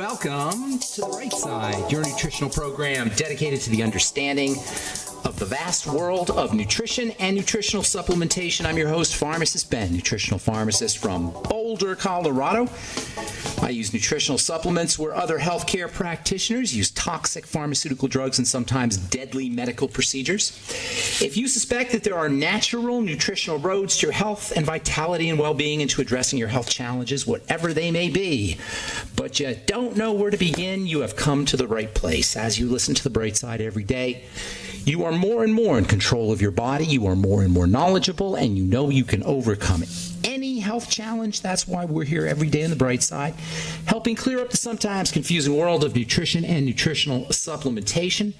Welcome to The Right Side, your nutritional program dedicated to the understanding of the vast world of nutrition and nutritional supplementation. I'm your host, Pharmacist Ben, nutritional pharmacist from Boulder, Colorado. I use nutritional supplements where other healthcare practitioners use toxic pharmaceutical drugs and sometimes deadly medical procedures. If you suspect that there are natural nutritional roads to your health and vitality and well-being and to addressing your health challenges, whatever they may be, but you don't know where to begin, you have come to the right place. As you listen to The Bright Side every day, you are more and more in control of your body, you are more and more knowledgeable, and you know you can overcome any health challenge. That's why we're here every day on The Bright Side, helping clear up the sometimes confusing world of nutrition and nutritional supplementation.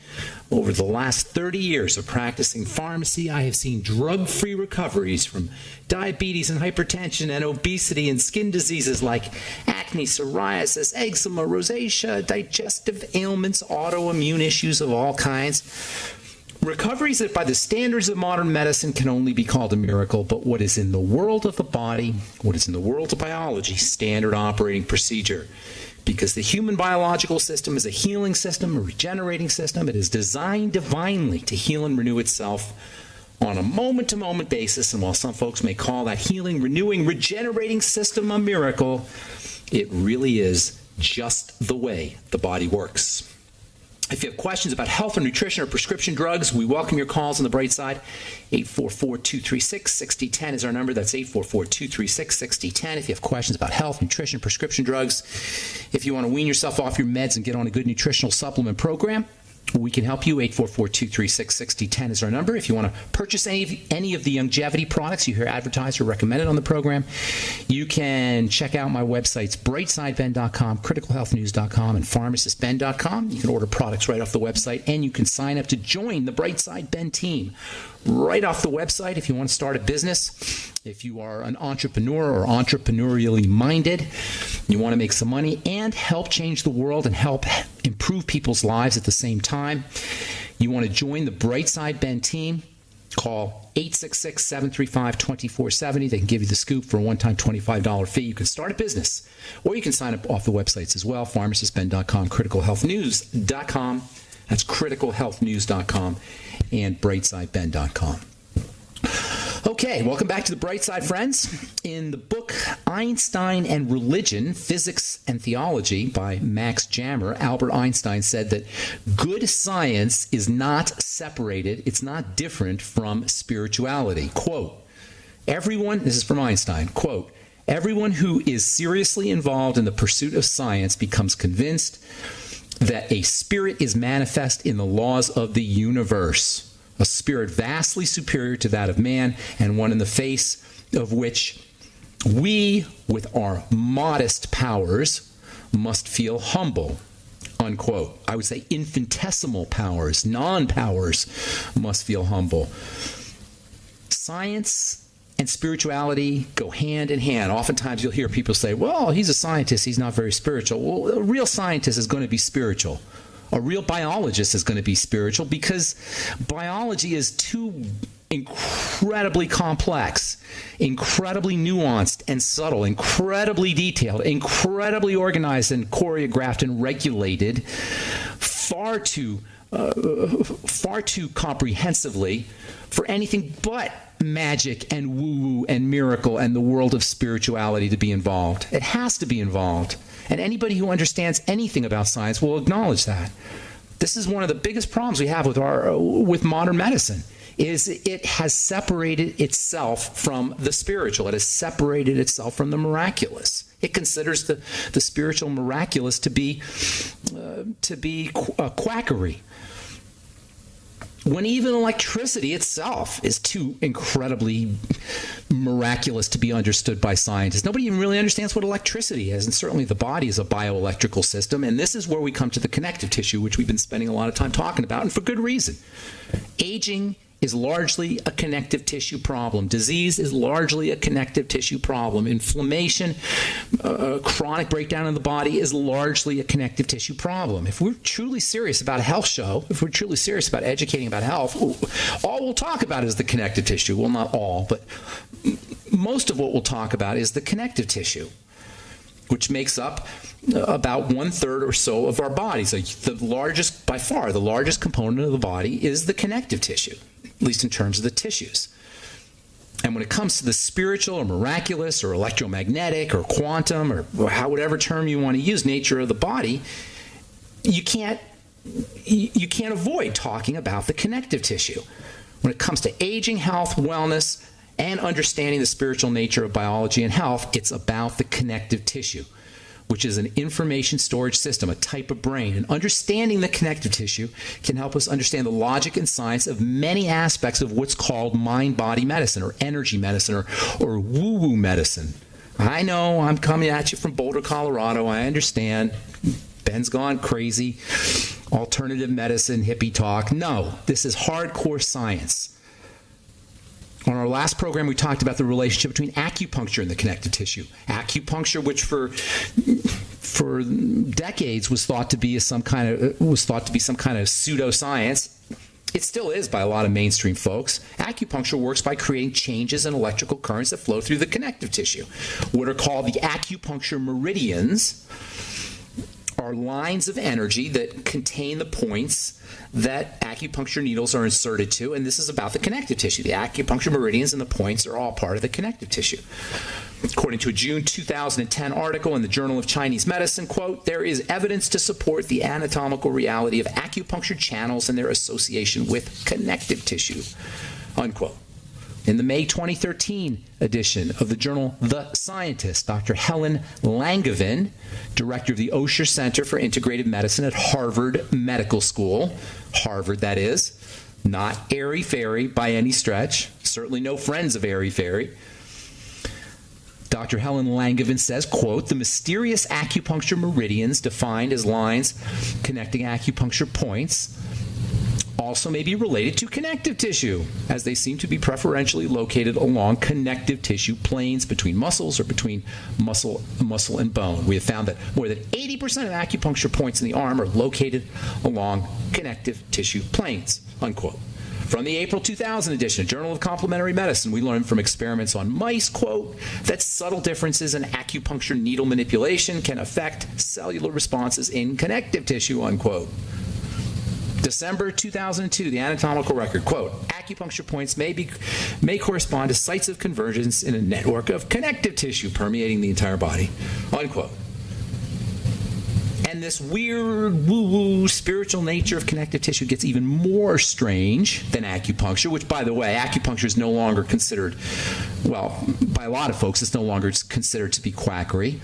Over the last 30 years of practicing pharmacy, I have seen drug-free recoveries from diabetes and hypertension and obesity and skin diseases like acne, psoriasis, eczema, rosacea, digestive ailments, autoimmune issues of all kinds. Recoveries that by the standards of modern medicine can only be called a miracle, but what is in the world of the body, what is in the world of biology, standard operating procedure. Because the human biological system is a healing system, a regenerating system. It is designed divinely to heal and renew itself on a moment-to-moment basis. And while some folks may call that healing, renewing, regenerating system a miracle, it really is just the way the body works. If you have questions about health or nutrition or prescription drugs, we welcome your calls on The Bright Side. 844-236-6010 is our number. That's 844-236-6010. If you have questions about health, nutrition, prescription drugs, if you want to wean yourself off your meds and get on a good nutritional supplement program, we can help you. 844-236-6010 is our number. If you want to purchase any of the longevity products you hear advertised or recommended on the program, you can check out my websites, brightsideben.com, criticalhealthnews.com, and pharmacistben.com. You can order products right off the website, and you can sign up to join the Bright Side Ben team right off the website if you want to start a business. If you are an entrepreneur or entrepreneurially minded, you want to make some money and help change the world and help improve people's lives at the same time, you want to join the Bright Side Ben team, call 866-735-2470. They can give you the scoop for a one-time $25 fee. You can start a business, or you can sign up off the websites as well, pharmacistben.com, criticalhealthnews.com. That's criticalhealthnews.com and brightsideben.com. Okay, welcome back to The Bright Side, friends. In the book Einstein and Religion, Physics and Theology by Max Jammer, Albert Einstein said that good science is not separated, it's not different from spirituality. Quote, this is from Einstein, quote, everyone who is seriously involved in the pursuit of science becomes convinced that a spirit is manifest in the laws of the universe. A spirit vastly superior to that of man, and one in the face of which we, with our modest powers, must feel humble, unquote. I would say infinitesimal powers, non-powers, must feel humble. Science and spirituality go hand in hand. Oftentimes you'll hear people say, well, he's a scientist, he's not very spiritual. Well, a real scientist is going to be spiritual. A real biologist is going to be spiritual because biology is too incredibly complex, incredibly nuanced and subtle, incredibly detailed, incredibly organized and choreographed and regulated, far too comprehensively for anything but magic and woo-woo and miracle and the world of spirituality to be involved. It has to be involved. And anybody who understands anything about science will acknowledge that. This is one of the biggest problems we have with modern medicine, is it has separated itself from the spiritual. It has separated itself from the miraculous. It considers the spiritual miraculous to be quackery. When even electricity itself is too incredibly miraculous to be understood by scientists. Nobody even really understands what electricity is, and certainly the body is a bioelectrical system, and this is where we come to the connective tissue, which we've been spending a lot of time talking about, and for good reason. Aging is largely a connective tissue problem. Disease is largely a connective tissue problem. Inflammation, chronic breakdown in the body is largely a connective tissue problem. If we're truly serious about a health show, if we're truly serious about educating about health, all we'll talk about is the connective tissue. Well, not all, but most of what we'll talk about is the connective tissue. which makes up about 1/3 or so of our body. So by far the largest component of the body is the connective tissue, at least in terms of the tissues. And when it comes to the spiritual or miraculous or electromagnetic or quantum or whatever term you want to use, nature of the body, you can't avoid talking about the connective tissue. When it comes to aging, health, wellness, and understanding the spiritual nature of biology and health, it's about the connective tissue, which is an information storage system, a type of brain. And understanding the connective tissue can help us understand the logic and science of many aspects of what's called mind-body medicine or energy medicine or woo-woo medicine. I know I'm coming at you from Boulder, Colorado. I understand. Ben's gone crazy. Alternative medicine, hippie talk. No, this is hardcore science. On our last program, we talked about the relationship between acupuncture and the connective tissue. Acupuncture, which for decades was thought to be some kind of pseudoscience. It still is by a lot of mainstream folks. Acupuncture works by creating changes in electrical currents that flow through the connective tissue. What are called the acupuncture meridians are lines of energy that contain the points that acupuncture needles are inserted to, and this is about the connective tissue. The acupuncture meridians and the points are all part of the connective tissue. According to a June 2010 article in the Journal of Chinese Medicine, quote, there is evidence to support the anatomical reality of acupuncture channels and their association with connective tissue, unquote. In the May 2013 edition of the journal The Scientist, Dr. Helen Langevin, director of the Osher Center for Integrative Medicine at Harvard Medical School, Harvard that is, not airy-fairy by any stretch, certainly no friends of airy-fairy. Dr. Helen Langevin says, quote, the mysterious acupuncture meridians defined as lines connecting acupuncture points also may be related to connective tissue, as they seem to be preferentially located along connective tissue planes between muscles or between muscle and bone. We have found that more than 80% of acupuncture points in the arm are located along connective tissue planes, unquote. From the April 2000 edition, Journal of Complementary Medicine, we learned from experiments on mice, quote, that subtle differences in acupuncture needle manipulation can affect cellular responses in connective tissue, unquote. December 2002, the anatomical record, quote, acupuncture points may correspond to sites of convergence in a network of connective tissue permeating the entire body, unquote. And this weird woo-woo spiritual nature of connective tissue gets even more strange than acupuncture, which, by the way, acupuncture is no longer considered, well, by a lot of folks, it's no longer considered to be quackery.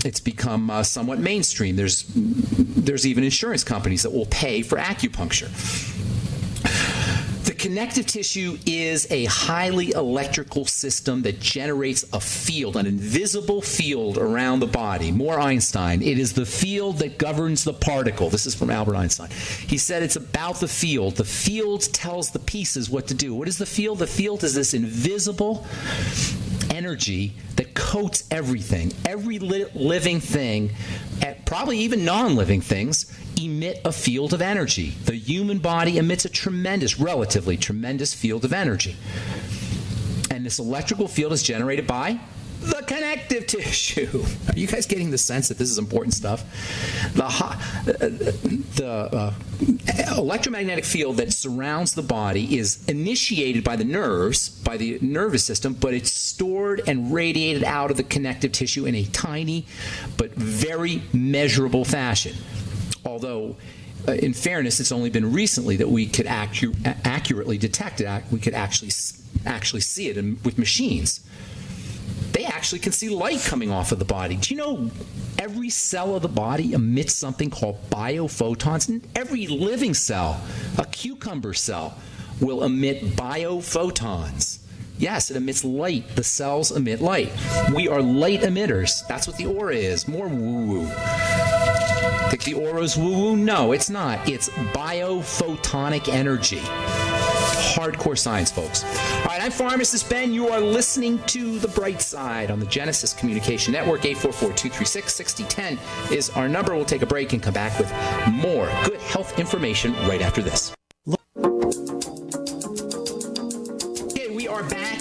It's become somewhat mainstream. There's even insurance companies that will pay for acupuncture. The connective tissue is a highly electrical system that generates a field, an invisible field around the body. More Einstein. It is the field that governs the particle. This is from Albert Einstein. He said it's about the field. The field tells the pieces what to do. What is the field? The field is this invisible energy that coats everything. Every living thing, probably even non-living things, emit a field of energy. The human body emits a relatively tremendous field of energy. And this electrical field is generated by the connective tissue. Are you guys getting the sense that this is important stuff? The electromagnetic field that surrounds the body is initiated by the nerves, by the nervous system, but it's stored and radiated out of the connective tissue in a tiny but very measurable fashion. Although, in fairness, it's only been recently that we could accurately detect it. We could actually see it with machines. They actually can see light coming off of the body. Do you know every cell of the body emits something called biophotons? And every living cell, a cucumber cell, will emit biophotons. Yes, it emits light. The cells emit light. We are light emitters. That's what the aura is. More woo-woo. Think the aura's woo-woo? No, it's not. It's biophotonic energy. Hardcore science, folks. All right, I'm Pharmacist Ben. You are listening to The Bright Side on the Genesis Communication Network. 844-236-6010 is our number. We'll take a break and come back with more good health information right after this. Okay, we are back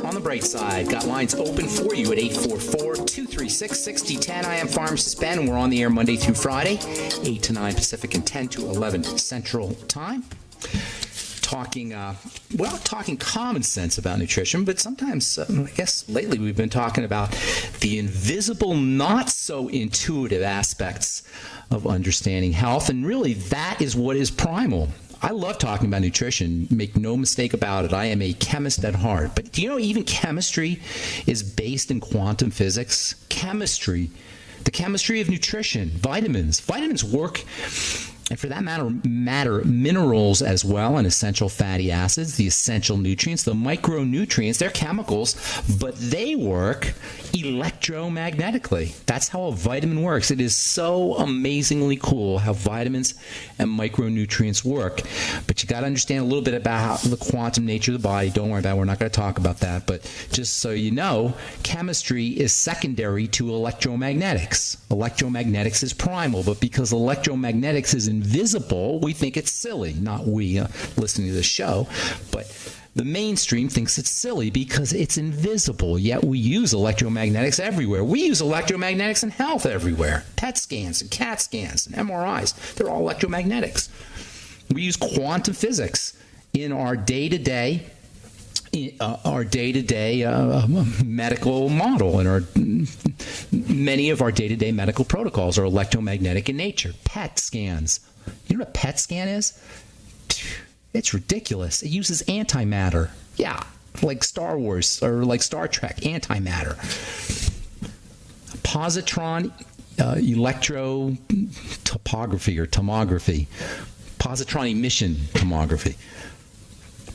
on The Bright right side. Got lines open for you at 844-236-6010. I am Pharmacist Ben, and we're on the air Monday through Friday, 8 to 9 Pacific and 10 to 11 Central Time. Talking common sense about nutrition, but sometimes, I guess lately we've been talking about the invisible, not so intuitive aspects of understanding health, and really that is what is primal. I love talking about nutrition, make no mistake about it. I am a chemist at heart, but do you know even chemistry is based in quantum physics? Chemistry, the chemistry of nutrition, vitamins work, and for that matter, minerals as well, and essential fatty acids, the essential nutrients, the micronutrients, they're chemicals, but they work electromagnetically. That's how a vitamin works. It is so amazingly cool how vitamins and micronutrients work. But you got to understand a little bit about the quantum nature of the body. Don't worry about it. We're not going to talk about that. But just so you know, chemistry is secondary to electromagnetics. Electromagnetics is primal, but because electromagnetics is invisible, we think it's silly. Not we listening to the show, but the mainstream thinks it's silly because it's invisible, yet we use electromagnetics everywhere. We use electromagnetics in health everywhere. PET scans and CAT scans and MRIs, they're all electromagnetics. We use quantum physics in our day-to-day medical model, and many of our day-to-day medical protocols are electromagnetic in nature. PET scans. You know what a PET scan is? It's ridiculous. It uses antimatter. Yeah, like Star Wars or like Star Trek, antimatter. Positron electrotopography or tomography. Positron emission tomography.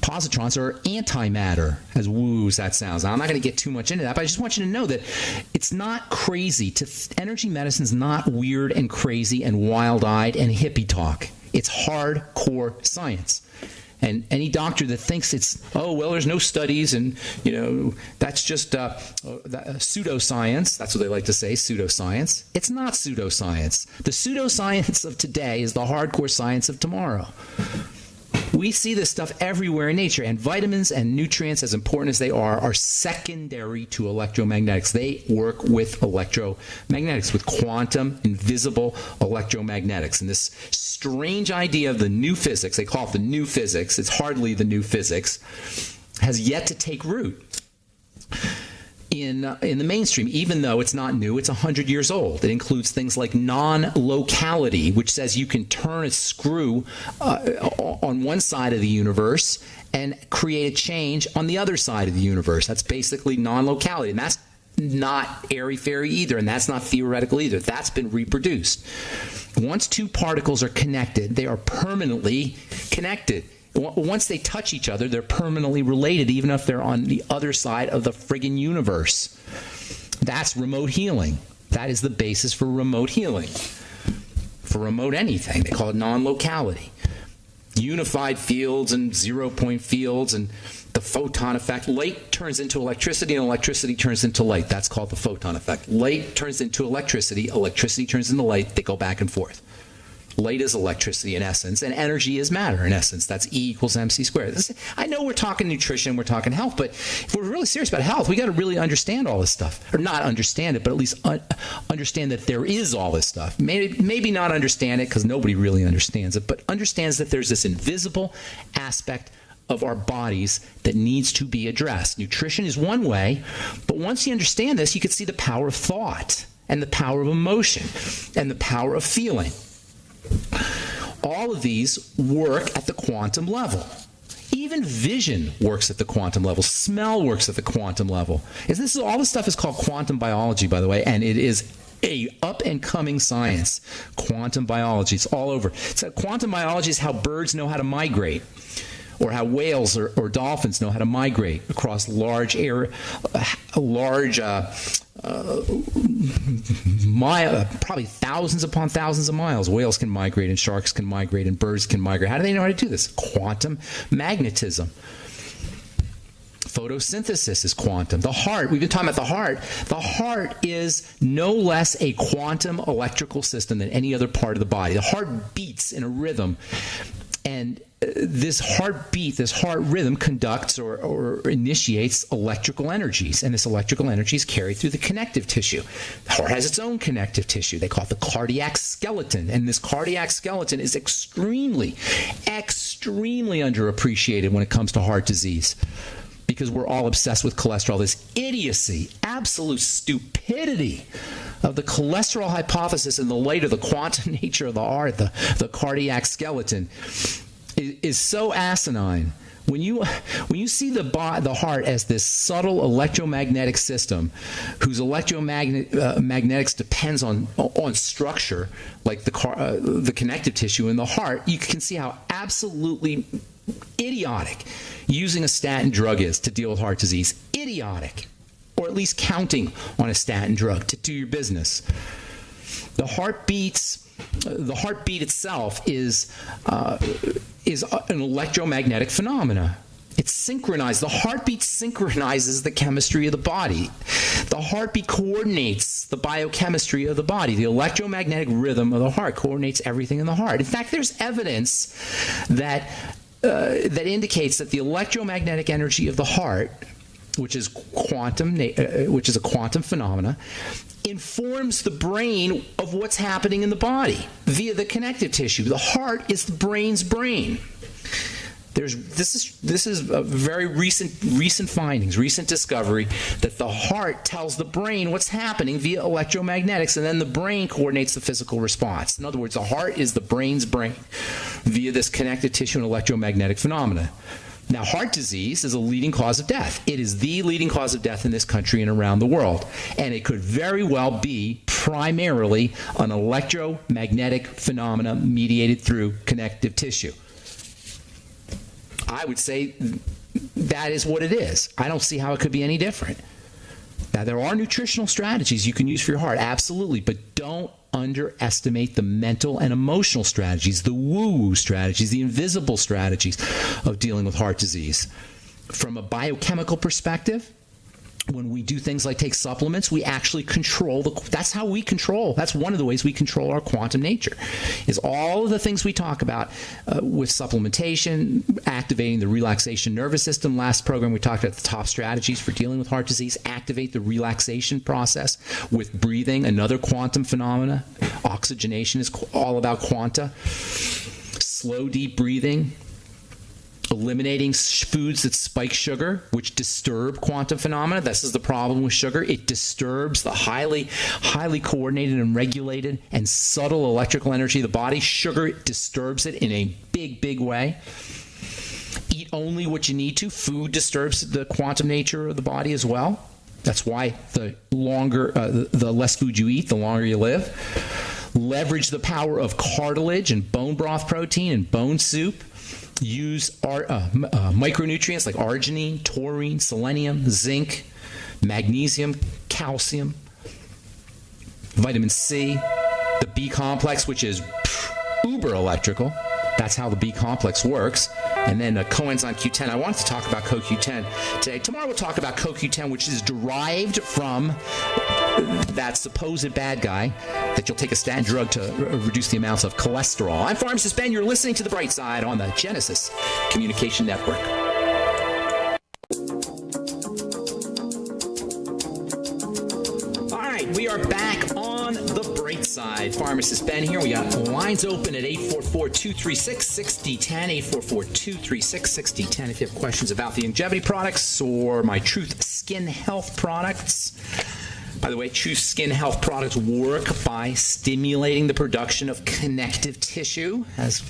Positrons are antimatter, as woo as that sounds. Now, I'm not going to get too much into that, but I just want you to know that it's not crazy. Energy medicine is not weird and crazy and wild-eyed and hippie talk. It's hardcore science. And any doctor that thinks it's, there's no studies and, that's just pseudoscience. That's what they like to say, pseudoscience. It's not pseudoscience. The pseudoscience of today is the hardcore science of tomorrow. We see this stuff everywhere in nature, and vitamins and nutrients, as important as they are secondary to electromagnetics. They work with electromagnetics, with quantum, invisible electromagnetics. And this strange idea of the new physics, they call it the new physics, it's hardly the new physics, has yet to take root in the mainstream, even though it's not new. It's 100 years old. It includes things like non-locality, which says you can turn a screw on one side of the universe and create a change on the other side of the universe. That's basically non-locality, and that's not airy-fairy either, and that's not theoretical either. That's been reproduced. Once two particles are connected, they are permanently connected. Once they touch each other, they're permanently related, even if they're on the other side of the friggin' universe. That's remote healing. That is the basis for remote healing. For remote anything, they call it non-locality. Unified fields and zero-point fields and the photon effect. Light turns into electricity, and electricity turns into light. That's called the photon effect. Light turns into electricity, electricity turns into light. They go back and forth. Light is electricity in essence, and energy is matter in essence. That's E equals MC squared. I know we're talking nutrition, we're talking health, but if we're really serious about health, we got to really understand all this stuff. Or not understand it, but at least understand that there is all this stuff. Maybe not understand it because nobody really understands it, but understands that there's this invisible aspect of our bodies that needs to be addressed. Nutrition is one way, but once you understand this, you can see the power of thought and the power of emotion and the power of feeling. All of these work at the quantum level. Even vision works at the quantum level. Smell works at the quantum level. All this stuff is called quantum biology, by the way, and it is a up-and-coming science. Quantum biology. It's all over. So quantum biology is how birds know how to migrate, or how whales or dolphins know how to migrate across probably thousands upon thousands of miles. Whales can migrate, and sharks can migrate, and birds can migrate. How do they know how to do this? Quantum magnetism. Photosynthesis is quantum. The heart, we've been talking about the heart. The heart is no less a quantum electrical system than any other part of the body. The heart beats in a rhythm, And this heartbeat, this heart rhythm conducts or initiates electrical energies, and this electrical energy is carried through the connective tissue. The heart has its own connective tissue. They call it the cardiac skeleton, and this cardiac skeleton is extremely underappreciated when it comes to heart disease, because we're all obsessed with cholesterol. This idiocy, absolute stupidity of the cholesterol hypothesis in the light of the quantum nature of the heart, the cardiac skeleton, is so asinine. When you see the heart as this subtle electromagnetic system whose electromagnetics depends on structure, like the connective tissue in the heart, you can see how absolutely idiotic using a statin drug is to deal with heart disease. Idiotic. Or at least counting on a statin drug to do your business. The heartbeat itself is an electromagnetic phenomena. It's synchronized. The heartbeat synchronizes the chemistry of the body. The heartbeat coordinates the biochemistry of the body. The electromagnetic rhythm of the heart coordinates everything in the heart. In fact, there's evidence that indicates that the electromagnetic energy of the heart, which is a quantum phenomena, informs the brain of what's happening in the body via the connective tissue. The heart is the brain's brain. This is a very recent findings, recent discovery that the heart tells the brain what's happening via electromagnetics, and then the brain coordinates the physical response. In other words, the heart is the brain's brain via this connective tissue and electromagnetic phenomena. Now, heart disease is a leading cause of death. It is the leading cause of death in this country and around the world. And it could very well be primarily an electromagnetic phenomena mediated through connective tissue. I would say that is what it is. I don't see how it could be any different. Now, there are nutritional strategies you can use for your heart, absolutely, but don't underestimate the mental and emotional strategies, the woo-woo strategies, the invisible strategies of dealing with heart disease. From a biochemical perspective, when we do things like take supplements, we actually control that's how we control. That's one of the ways we control our quantum nature, is all of the things we talk about with supplementation, activating the relaxation nervous system. Last program, we talked about the top strategies for dealing with heart disease. Activate the relaxation process with breathing, another quantum phenomena. Oxygenation is all about quanta. Slow, deep breathing. Eliminating foods that spike sugar, which disturb quantum phenomena. This is the problem with sugar. It disturbs the highly coordinated and regulated and subtle electrical energy of the body. Sugar disturbs it in a big way. Eat only what you need to. Food disturbs the quantum nature of the body as well. That's why the less food you eat, the longer you live. Leverage the power of cartilage and bone broth protein and bone soup. Use micronutrients like arginine, taurine, selenium, zinc, magnesium, calcium, vitamin C, the B complex, which is uber electrical. That's how the B complex works. And then coenzyme Q10. I wanted to talk about CoQ10 today. Tomorrow we'll talk about CoQ10, which is derived from that supposed bad guy that you'll take a statin drug to reduce the amounts of cholesterol. I'm Pharmacist Ben. You're listening to The Bright Side on the Genesis Communication Network. All right, we are back on The Bright Side. Pharmacist Ben here. We got lines open at 844-236-6010, 844-236-6010 if you have questions about the longevity products or my Truth Skin Health products. By the way, Truth Skin Health products work by stimulating the production of connective tissue. As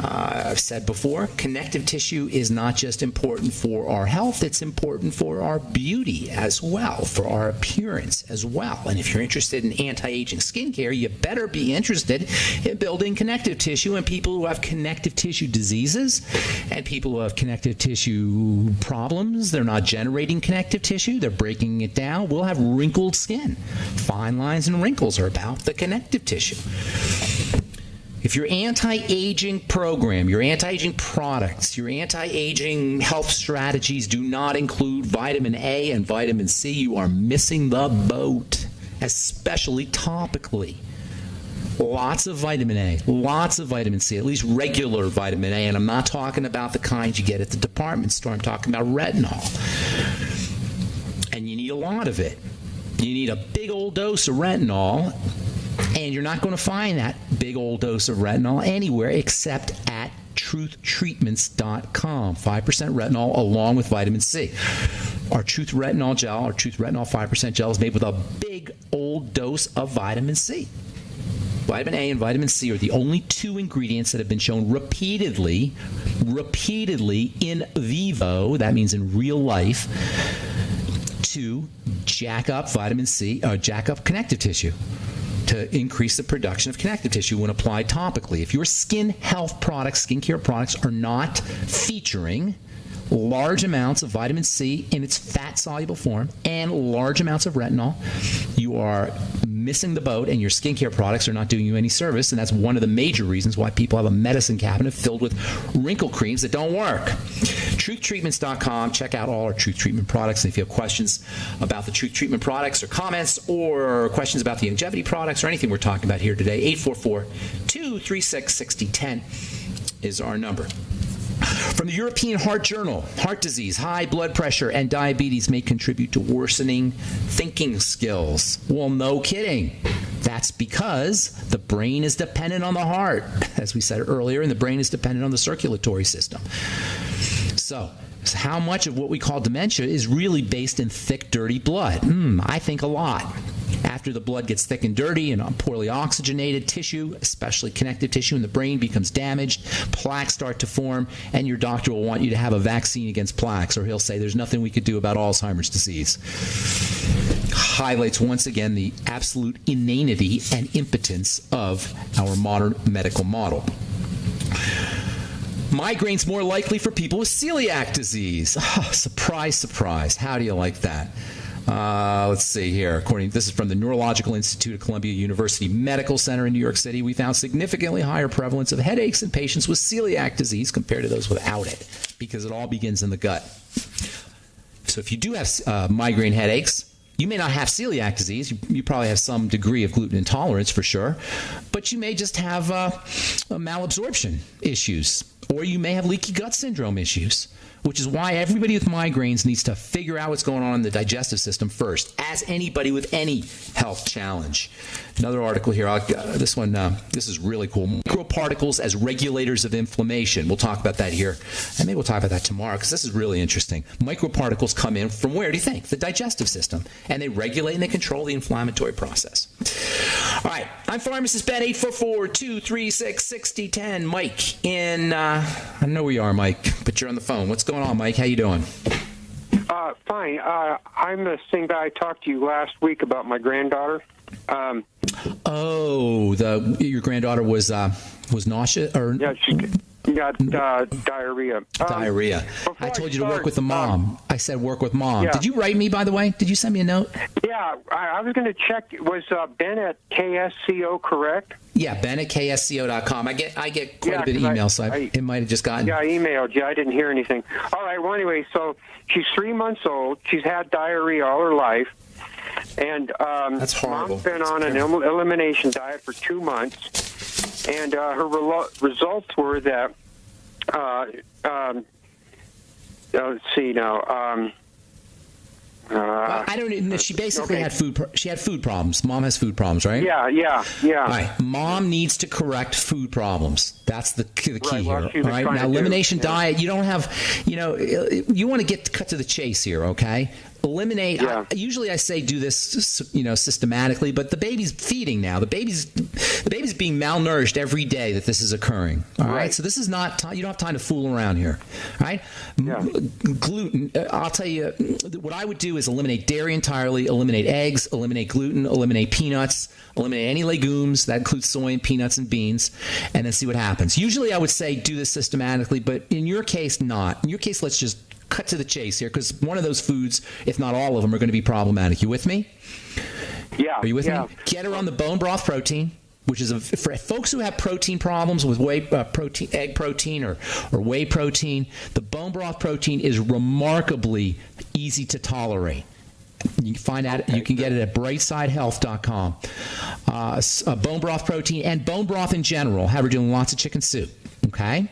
I've said before, connective tissue is not just important for our health, it's important for our beauty as well, for our appearance as well. And if you're interested in anti-aging skincare, you better be interested in building connective tissue. And people who have connective tissue diseases and people who have connective tissue problems, they're not generating connective tissue, they're breaking it down, will have wrinkles. Skin. Fine lines and wrinkles are about the connective tissue. If your anti-aging program, your anti-aging products, your anti-aging health strategies do not include vitamin A and vitamin C, you are missing the boat, especially topically. Lots of vitamin A, lots of vitamin C, at least regular vitamin A. And I'm not talking about the kind you get at the department store. I'm talking about retinol. And you need a lot of it. You need a big old dose of retinol. And you're not going to find that big old dose of retinol anywhere except at truthtreatments.com. 5% retinol along with vitamin C. Our Truth Retinol Gel, our Truth Retinol 5% gel is made with a big old dose of vitamin C. Vitamin A and vitamin C are the only two ingredients that have been shown repeatedly in vivo, that means in real life, to jack up vitamin C, jack up connective tissue, to increase the production of connective tissue when applied topically. If your skin health products, skincare products, are not featuring large amounts of vitamin C in its fat-soluble form and large amounts of retinol, you are missing the boat, and your skincare products are not doing you any service. And that's one of the major reasons why people have a medicine cabinet filled with wrinkle creams that don't work. TruthTreatments.com. Check out all our Truth Treatment products. And if you have questions about the Truth Treatment products or comments or questions about the longevity products or anything we're talking about here today, 844-236-6010 is our number. From the European Heart Journal, heart disease, high blood pressure, and diabetes may contribute to worsening thinking skills. Well, no kidding. That's because the brain is dependent on the heart, as we said earlier, and the brain is dependent on the circulatory system. So how much of what we call dementia is really based in thick, dirty blood? I think a lot. After the blood gets thick and dirty and poorly oxygenated, tissue, especially connective tissue in the brain, becomes damaged, plaques start to form, and your doctor will want you to have a vaccine against plaques, or he'll say there's nothing we could do about Alzheimer's disease. Highlights once again the absolute inanity and impotence of our modern medical model. Migraines more likely for people with celiac disease. Oh, surprise, surprise. How do you like that? Let's see here. This is from the Neurological Institute of Columbia University Medical Center in New York City. We found significantly higher prevalence of headaches in patients with celiac disease compared to those without it, because it all begins in the gut. So if you do have migraine headaches, you may not have celiac disease. You probably have some degree of gluten intolerance for sure, but you may just have malabsorption issues, or you may have leaky gut syndrome issues, which is why everybody with migraines needs to figure out what's going on in the digestive system first, as anybody with any health challenge. Another article here, this is really cool. Microparticles as regulators of inflammation. We'll talk about that here, and maybe we'll talk about that tomorrow, because this is really interesting. Microparticles come in from where do you think? The digestive system, and they regulate and they control the inflammatory process. All right, I'm Pharmacist Ben, 844-236-6010. Mike in, I know where you are, Mike, but you're on the phone. What's going on, Mike? How you doing? Fine. I'm the same guy I talked to you last week about my granddaughter. Your granddaughter was nauseous, or yeah, she got diarrhea. Diarrhea. I told you to work with the mom. I said work with mom. Yeah. Did you write me, by the way? Did you send me a note? Yeah, I was going to check. Was Ben at KSCO correct? Yeah, Ben at KSCO.com. I get quite a bit of email, so it might have just gotten. Yeah, I emailed you. I didn't hear anything. All right. Well, anyway, so she's 3 months old. She's had diarrhea all her life. And that's horrible. Mom's been on an elimination diet for 2 months, and her results were that. Let's see now. I don't know. She basically had food. She had food problems. Mom has food problems, right? Yeah. All right. Mom needs to correct food problems. That's the key here. All right. Now, elimination diet. You don't have. You want to cut to the chase here. Okay. Eliminate. Yeah. Usually, I say do this, systematically. But the baby's feeding now. The baby's being malnourished every day that this is occurring. All right. So this is not. You don't have time to fool around here. All right. Yeah. Gluten. I'll tell you what I would do is eliminate dairy entirely. Eliminate eggs. Eliminate gluten. Eliminate peanuts. Eliminate any legumes. That includes soy and peanuts and beans, and then see what happens. Usually, I would say do this systematically, but in your case, not. In your case, let's just cut to the chase here, because one of those foods, if not all of them, are going to be problematic. You with me? Yeah. Are you with me? Get her on the bone broth protein, which is for folks who have protein problems with egg protein or whey protein. The bone broth protein is remarkably easy to tolerate. You can find out. You can get it at brightsidehealth.com. Bone broth protein and bone broth in general. Have her doing lots of chicken soup. Okay.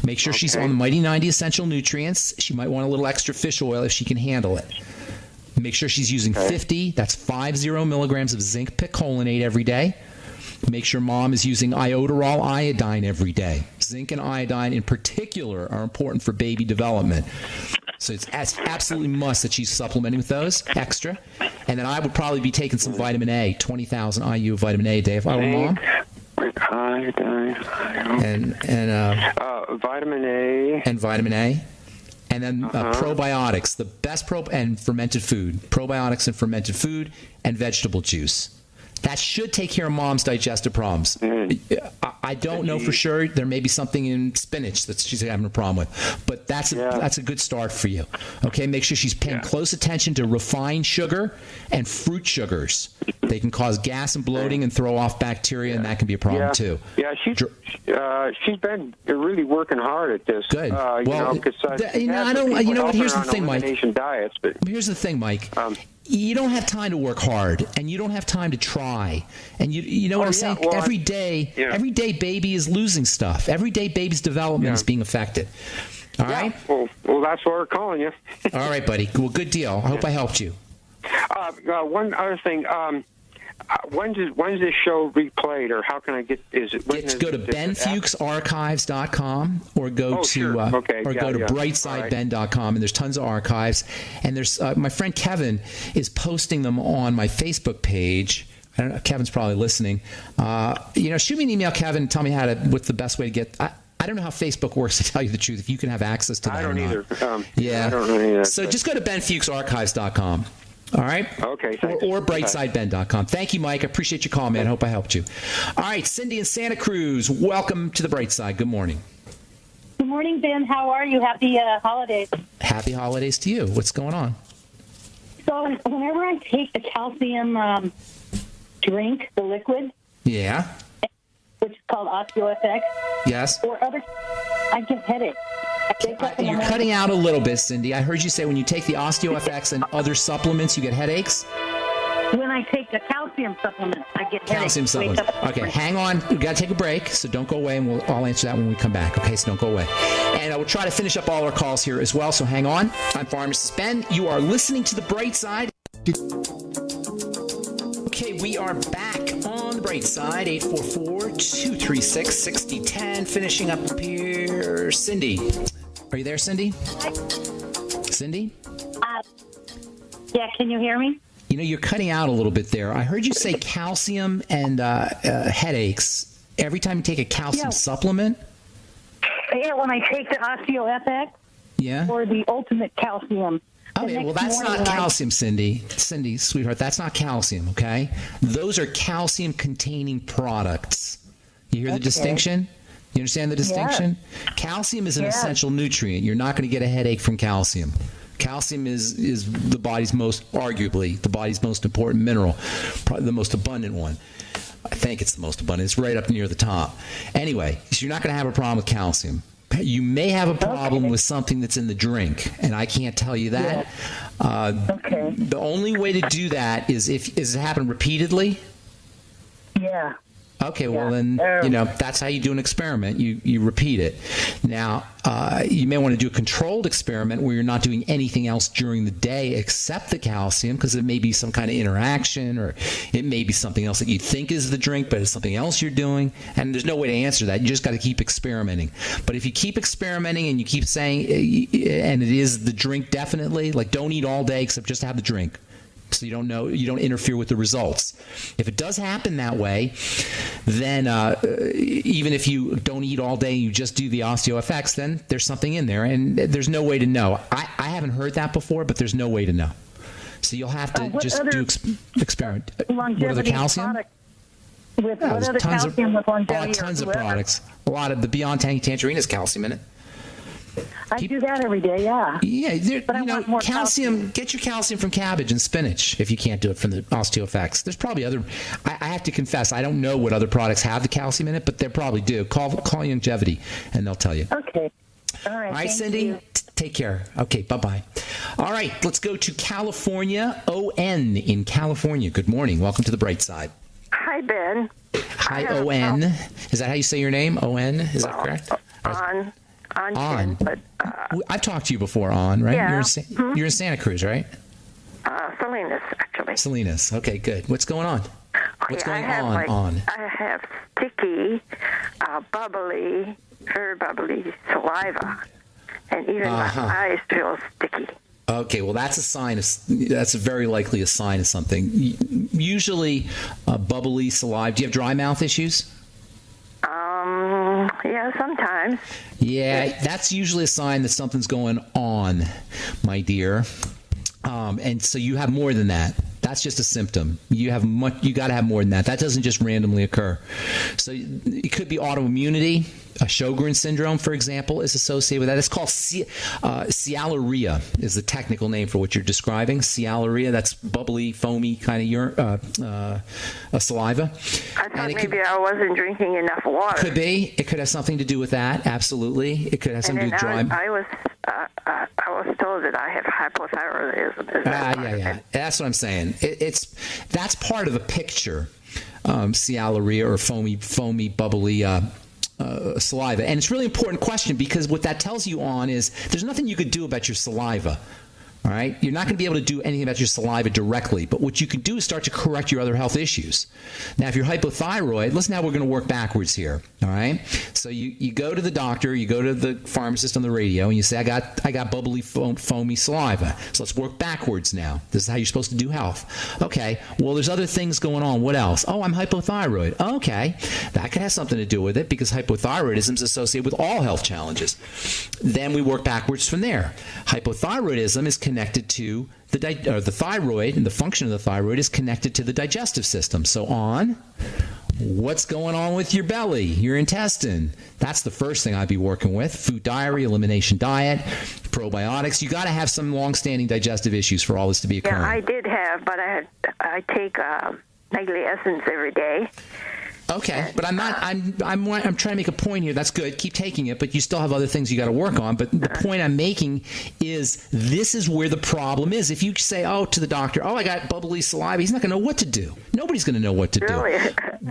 Make sure she's on the Mighty 90 essential nutrients. She might want a little extra fish oil if she can handle it. Make sure she's using 50. That's 50 milligrams of zinc picolinate every day. Make sure mom is using iodoral iodine every day. Zinc and iodine in particular are important for baby development. So it's absolutely must that she's supplementing with those extra. And then I would probably be taking some vitamin A, 20,000 IU of vitamin A a day if I were mom. Iodine. And vitamin A. And vitamin A. And then probiotics, the best and fermented food. Probiotics and fermented food and vegetable juice. That should take care of mom's digestive problems. I don't know for sure. There may be something in spinach that she's having a problem with, but that's a good start for you. Okay, make sure she's paying close attention to refined sugar and fruit sugars. They can cause gas and bloating and throw off bacteria, and that can be a problem too. Yeah, she's been really working hard at this. Good. I don't. You know what? Here's the thing, Mike. Diets, but here's the thing, Mike. You don't have time to work hard, and you don't have time to try. And you know what I'm saying? Well, every day, baby is losing stuff. Every day, baby's development is being affected. All right? Well, that's why we're calling you. All right, buddy. Well, good deal. I hope I helped you. One other thing. When's this show replayed, or how can I get? Go to benfuchsarchives.com or go to brightsideben.com, and there's tons of archives. And there's my friend Kevin is posting them on my Facebook page. I don't know. Kevin's probably listening. Shoot me an email, Kevin, and tell me what's the best way to get. I don't know how Facebook works, to tell you the truth. If you can have access to that, I don't either. I don't know either. So just go to benfuchsarchives.com. All right? Okay. Or brightsideben.com. Thank you, Mike. I appreciate your call, man. I hope I helped you. All right, Cindy in Santa Cruz, welcome to the Bright Side. Good morning. Good morning, Ben. How are you? Happy holidays. Happy holidays to you. What's going on? So whenever I take the calcium drink, the liquid, which is called OsteoFX, or other, I get headaches. You're cutting out a little bit, Cindy. I heard you say when you take the OsteoFX and other supplements, you get headaches? When I take the calcium supplement, I get headaches. Calcium supplements. Okay, hang on. We've got to take a break, so don't go away, and I'll answer that when we come back. Okay, so don't go away. And I will try to finish up all our calls here as well, so hang on. I'm Pharmacist Ben. You are listening to The Bright Side. Okay, we are back on The Bright Side, 844-236-6010. Finishing up here, Cindy. Are you there, Cindy? Cindy? Yeah, can you hear me? You're cutting out a little bit there. I heard you say calcium and headaches every time you take a calcium supplement. Yeah, when I take the OsteoFX or the Ultimate Calcium. Okay, well, that's not calcium, Cindy. Cindy, sweetheart, that's not calcium, okay? Those are calcium-containing products. You hear the distinction? You understand the distinction? Yeah. Calcium is an essential nutrient. You're not going to get a headache from calcium. Calcium is arguably the body's most important mineral, probably the most abundant one. I think it's the most abundant. It's right up near the top. Anyway, so you're not going to have a problem with calcium. You may have a problem with something that's in the drink, and I can't tell you that. The only way to do that is does it happen repeatedly? Yeah. Okay, well then, that's how you do an experiment. You repeat it. Now, you may want to do a controlled experiment where you're not doing anything else during the day except the calcium, because it may be some kind of interaction, or it may be something else that you think is the drink, but it's something else you're doing, and there's no way to answer that. You just got to keep experimenting. But if you keep experimenting and you keep saying, and it is the drink definitely, like don't eat all day except just have the drink, so you don't interfere with the results. If it does happen that way, then even if you don't eat all day and you just do the OsteoFX, then there's something in there, and there's no way to know. I haven't heard that before, but there's no way to know. So you'll have to just do experiment. What other calcium? What other calcium with longevity? Tons of products. A lot of the Beyond Tangy Tangerine has calcium in it. I do that every day, yeah. Yeah, but I want more calcium. Get your calcium from cabbage and spinach if you can't do it from the OsteoFX. There's probably other. I have to confess, I don't know what other products have the calcium in it, but they probably do. Call Longevity, and they'll tell you. Okay. All right. Cindy. Take care. Okay, bye-bye. All right, let's go to California. O.N. in California. Good morning. Welcome to the bright side. Hi, Ben. Hi, O.N. Is that how you say your name? O.N.? Is that correct? On. But, I've talked to you before, On, right? Yeah. You're in Santa Cruz, right? Salinas, actually. Salinas. Okay, good. What's going on? What's going on? I have sticky, very bubbly saliva, and even my eyes feel sticky. Okay, well, that's very likely a sign of something. Usually, bubbly saliva. Do you have dry mouth issues? Yeah, sometimes. Yeah, that's usually a sign that something's going on, my dear. And so you have more than that. That's just a symptom. You got to have more than that. That doesn't just randomly occur. So it could be autoimmunity. Sjogren's syndrome, for example, is associated with that. It's called sialuria is the technical name for what you're describing. Sialuria, that's bubbly, foamy kind of saliva. I thought maybe I wasn't drinking enough water. Could be. It could have something to do with that. Absolutely. It could have something to do with dry. I was told that I have hypothyroidism. Yeah. That's what I'm saying. That's part of the picture. Sialuria or foamy, bubbly saliva. And it's a really important question because what that tells you on is there's nothing you could do about your saliva. All right? You're not going to be able to do anything about your saliva directly, but what you can do is start to correct your other health issues. Now, if you're hypothyroid, listen how we're going to work backwards here. All right? So you go to the doctor, you go to the pharmacist on the radio, and you say, I got bubbly, foamy saliva. So let's work backwards now. This is how you're supposed to do health. Okay. Well, there's other things going on. What else? Oh, I'm hypothyroid. Okay. That could have something to do with it because hypothyroidism is associated with all health challenges. Then we work backwards from there. Hypothyroidism is connected to the thyroid, and the function of the thyroid is connected to the digestive system. So what's going on with your belly, your intestine? That's the first thing I'd be working with. Food diary, elimination diet, probiotics. You got to have some long-standing digestive issues for all this to be occurring. Yeah, I did have, but I take nightly essence every day. Okay, but I'm trying to make a point here. That's good. Keep taking it, but you still have other things you got to work on. But the point I'm making is this is where the problem is. If you say, to the doctor, I got bubbly saliva, he's not going to know what to do. Nobody's going to know what to do. Really?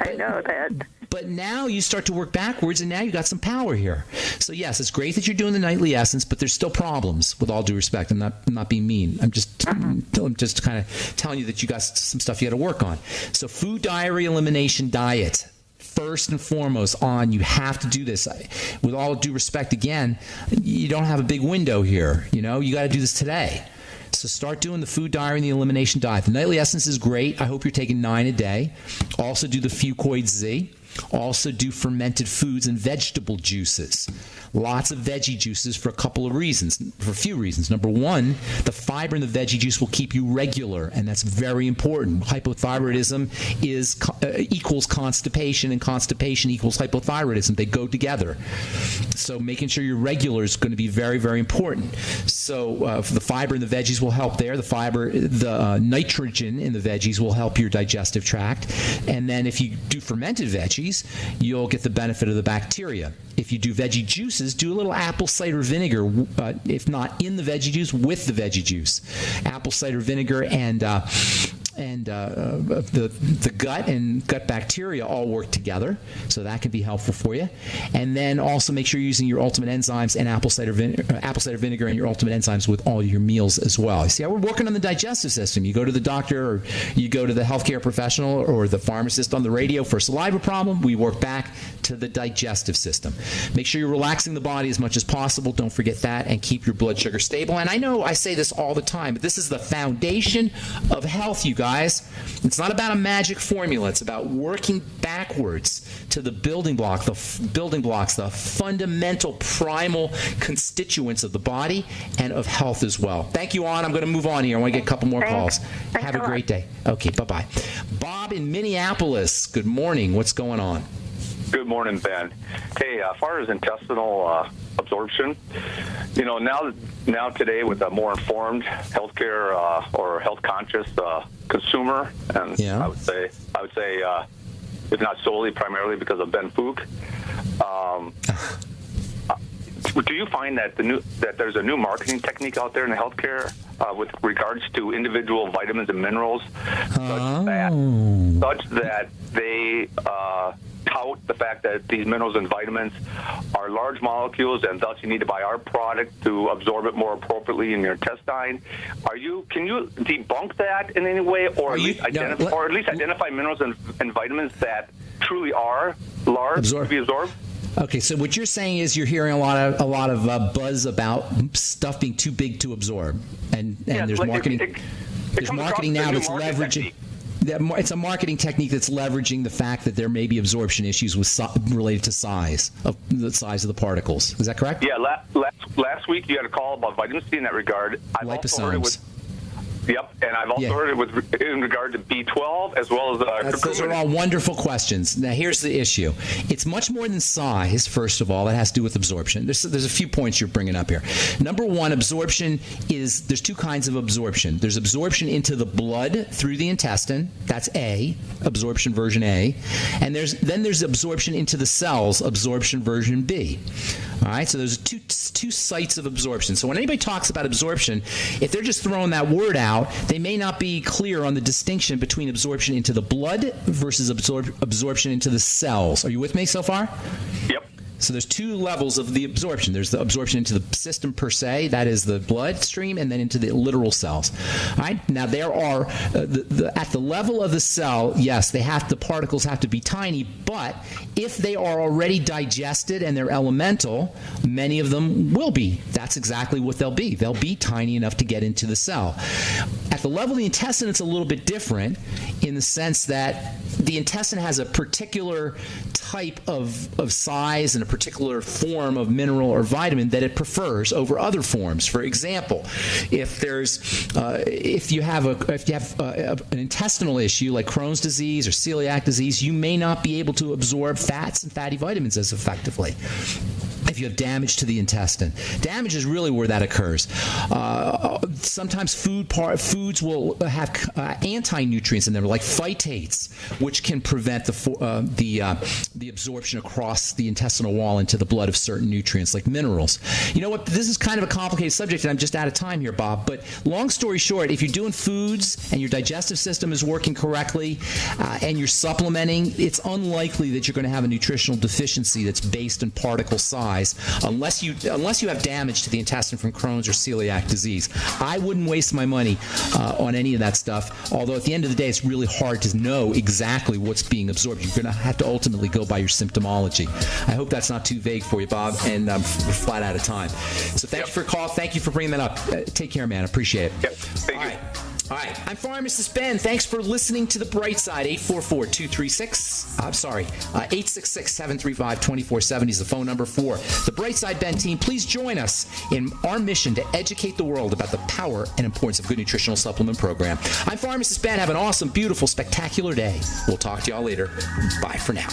I know that. But now you start to work backwards, and now you got some power here. So yes, it's great that you're doing the nightly essence, but there's still problems. With all due respect, I'm not being mean. I'm just kind of telling you that you got some stuff you got to work on. So food diary, elimination diet. First and foremost, you have to do this. With all due respect, again, you don't have a big window here. You got to do this today. So start doing the food diary and the elimination diet. The nightly essence is great. I hope you're taking 9 a day. Also do the Fucoid Z. Also do fermented foods and vegetable juices. Lots of veggie juices for a few reasons. Number one, the fiber in the veggie juice will keep you regular, and that's very important. Hypothyroidism equals constipation, and constipation equals hypothyroidism. They go together. So making sure you're regular is going to be very, very important. So the fiber in the veggies will help there. The nitrogen in the veggies will help your digestive tract. And then if you do fermented veggies, you'll get the benefit of the bacteria. If you do veggie juices, do a little apple cider vinegar, if not in the veggie juice, with the veggie juice. Apple cider vinegar and the gut and gut bacteria all work together, so that can be helpful for you. And then also make sure you're using your ultimate enzymes and apple cider vinegar and your ultimate enzymes with all your meals as well. You see how we're working on the digestive system. You go to the doctor or you go to the healthcare professional or the pharmacist on the radio for a saliva problem. We work back to the digestive system. Make sure you're relaxing the body as much as possible. Don't forget that, and keep your blood sugar stable. And I know I say this all the time, but this is the foundation of health, you guys. It's not about a magic formula. It's about working backwards to the building blocks, the fundamental primal constituents of the body and of health as well. Thank you, Ann. I'm going to move on here. I want to get a couple more calls. Have a great day. Okay, bye-bye. Bob in Minneapolis. Good morning. What's going on? Good morning, Ben. Hey, as far as intestinal absorption, now today with a more informed healthcare or health conscious consumer, and I would say it's not solely primarily because of Ben Fuchs. do you find that there's a new marketing technique out there in the healthcare with regards to individual vitamins and minerals, such that they tout the fact that these minerals and vitamins are large molecules, and thus you need to buy our product to absorb it more appropriately in your intestine? Can you debunk that in any way, or at least identify minerals and vitamins that truly are large to be absorbed? Okay, so what you're saying is you're hearing a lot of buzz about stuff being too big to absorb, and there's marketing. There's marketing now that's leveraging. It's a marketing technique that's leveraging the fact that there may be absorption issues related to the size of the particles. Is that correct? Yeah. Last week you had a call about vitamin C in that regard. Liposomes. Yep, and I've also heard it in regard to B12 as well as those are all wonderful questions. Now, here's the issue. It's much more than size, first of all. That has to do with absorption. There's a few points you're bringing up here. Number one, absorption there's two kinds of absorption. There's absorption into the blood through the intestine. That's A, absorption version A. And there's absorption into the cells, absorption version B. All right, so there's two sites of absorption. So when anybody talks about absorption, if they're just throwing that word out, they may not be clear on the distinction between absorption into the blood versus absorption into the cells. Are you with me so far? Yep. So there's two levels of the absorption. There's the absorption into the system per se, that is the bloodstream, and then into the literal cells. All right? Now there are at the level of the cell, yes, the particles have to be tiny, but if they are already digested and they're elemental, many of them will be. That's exactly what they'll be. They'll be tiny enough to get into the cell. At the level of the intestine, it's a little bit different in the sense that the intestine has a particular type of size and a particular form of mineral or vitamin that it prefers over other forms. For example, if you have an intestinal issue like Crohn's disease or celiac disease, you may not be able to absorb fats and fatty vitamins as effectively. If you have damage to the intestine, damage is really where that occurs. Sometimes foods will have anti-nutrients in them, like phytates, which can prevent the absorption across the intestinal wall into the blood of certain nutrients, like minerals. You know what? This is kind of a complicated subject, and I'm just out of time here, Bob. But long story short, if you're doing foods and your digestive system is working correctly, and you're supplementing, it's unlikely that you're going to have a nutritional deficiency that's based in particle size, unless you have damage to the intestine from Crohn's or celiac disease. I wouldn't waste my money on any of that stuff, although at the end of the day, it's really hard to know exactly what's being absorbed. You're going to have to ultimately go by your symptomology. I hope that's not too vague for you, Bob, and we're flat out of time. So thank you for your call. Thank you for bringing that up. Take care, man. I appreciate it. Yep. Thank you. All right, I'm Pharmacist Ben. Thanks for listening to The Bright Side. 866-735-2470 is the phone number for The Bright Side Ben team. Please join us in our mission to educate the world about the power and importance of good nutritional supplement program. I'm Pharmacist Ben. Have an awesome, beautiful, spectacular day. We'll talk to y'all later. Bye for now.